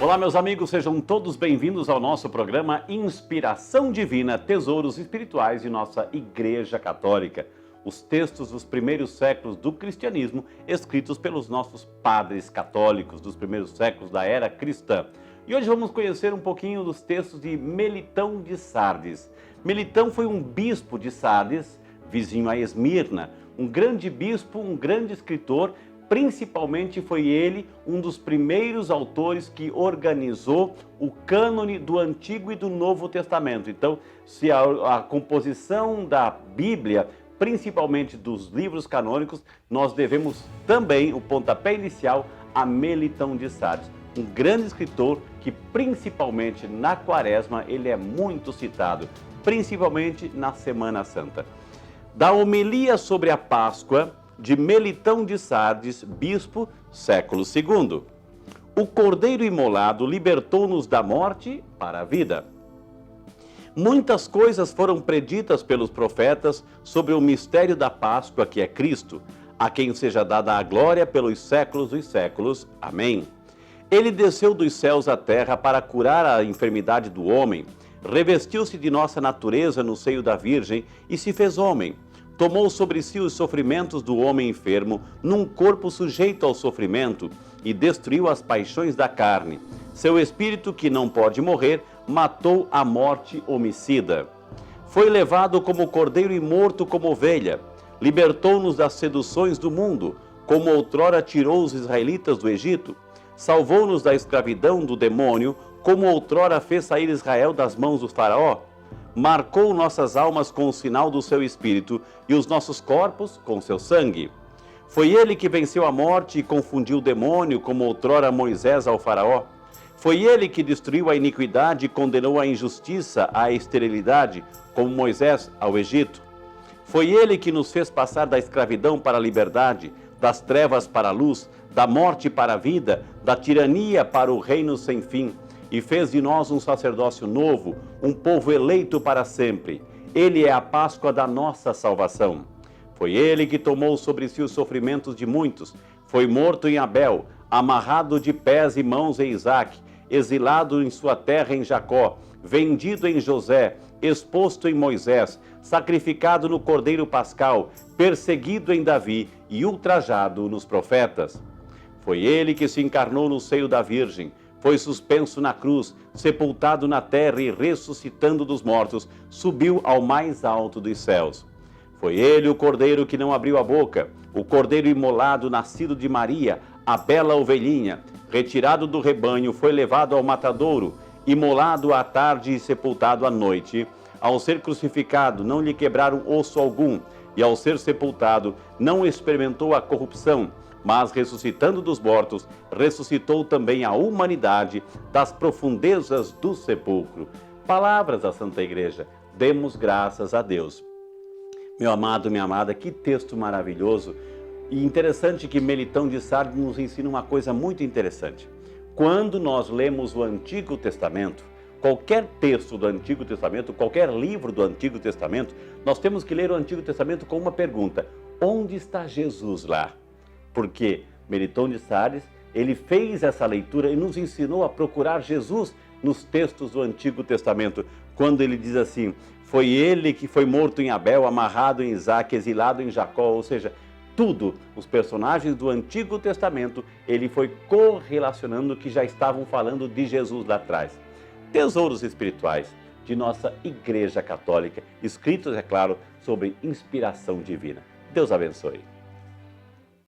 Olá, meus amigos, sejam todos bem-vindos ao nosso programa Inspiração Divina, Tesouros Espirituais de nossa Igreja Católica. Os textos dos primeiros séculos do cristianismo, escritos pelos nossos padres católicos dos primeiros séculos da era cristã. E hoje vamos conhecer um pouquinho dos textos de Melitão de Sardes. Melitão foi um bispo de Sardes, vizinho a Esmirna, um grande bispo, um grande escritor. Principalmente foi ele um dos primeiros autores que organizou o cânone do Antigo e do Novo Testamento. Então, se a composição da Bíblia, principalmente dos livros canônicos, nós devemos também o pontapé inicial a Melitão de Sardes, um grande escritor que principalmente na Quaresma ele é muito citado, principalmente na Semana Santa. Da homilia sobre a Páscoa de Melitão de Sardes, bispo, século II. O Cordeiro imolado libertou-nos da morte para a vida. Muitas coisas foram preditas pelos profetas sobre o mistério da Páscoa, que é Cristo, a quem seja dada a glória pelos séculos dos séculos. Amém. Ele desceu dos céus à terra para curar a enfermidade do homem, revestiu-se de nossa natureza no seio da Virgem e se fez homem. Tomou sobre si os sofrimentos do homem enfermo, num corpo sujeito ao sofrimento, e destruiu as paixões da carne. Seu espírito, que não pode morrer, matou a morte homicida. Foi levado como cordeiro e morto como ovelha. Libertou-nos das seduções do mundo, como outrora tirou os israelitas do Egito. Salvou-nos da escravidão do demônio, como outrora fez sair Israel das mãos do faraó. Marcou nossas almas com o sinal do seu Espírito e os nossos corpos com seu sangue. Foi ele que venceu a morte e confundiu o demônio, como outrora Moisés ao faraó. Foi ele que destruiu a iniquidade e condenou a injustiça à esterilidade, como Moisés ao Egito. Foi ele que nos fez passar da escravidão para a liberdade, das trevas para a luz, da morte para a vida, da tirania para o reino sem fim, e fez de nós um sacerdócio novo, um povo eleito para sempre. Ele é a Páscoa da nossa salvação. Foi ele que tomou sobre si os sofrimentos de muitos, foi morto em Abel, amarrado de pés e mãos em Isaque, exilado em sua terra em Jacó, vendido em José, exposto em Moisés, sacrificado no Cordeiro Pascal, perseguido em Davi e ultrajado nos profetas. Foi ele que se encarnou no seio da Virgem, foi suspenso na cruz, sepultado na terra e ressuscitando dos mortos, subiu ao mais alto dos céus. Foi ele o cordeiro que não abriu a boca, o cordeiro imolado nascido de Maria, a bela ovelhinha, retirado do rebanho, foi levado ao matadouro, imolado à tarde e sepultado à noite. Ao ser crucificado, não lhe quebraram osso algum, e ao ser sepultado, não experimentou a corrupção, mas ressuscitando dos mortos, ressuscitou também a humanidade das profundezas do sepulcro. Palavras da Santa Igreja, demos graças a Deus. Meu amado, minha amada, que texto maravilhoso e interessante que Melitão de Sardes nos ensina uma coisa muito interessante. Quando nós lemos o Antigo Testamento, qualquer texto do Antigo Testamento, qualquer livro do Antigo Testamento, nós temos que ler o Antigo Testamento com uma pergunta: onde está Jesus lá? Porque Melitão de Sardes, ele fez essa leitura e nos ensinou a procurar Jesus nos textos do Antigo Testamento, quando ele diz assim: foi ele que foi morto em Abel, amarrado em Isaque, exilado em Jacó, ou seja, tudo, os personagens do Antigo Testamento, ele foi correlacionando que já estavam falando de Jesus lá atrás. Tesouros espirituais de nossa Igreja Católica, escritos, é claro, sobre inspiração divina. Deus abençoe.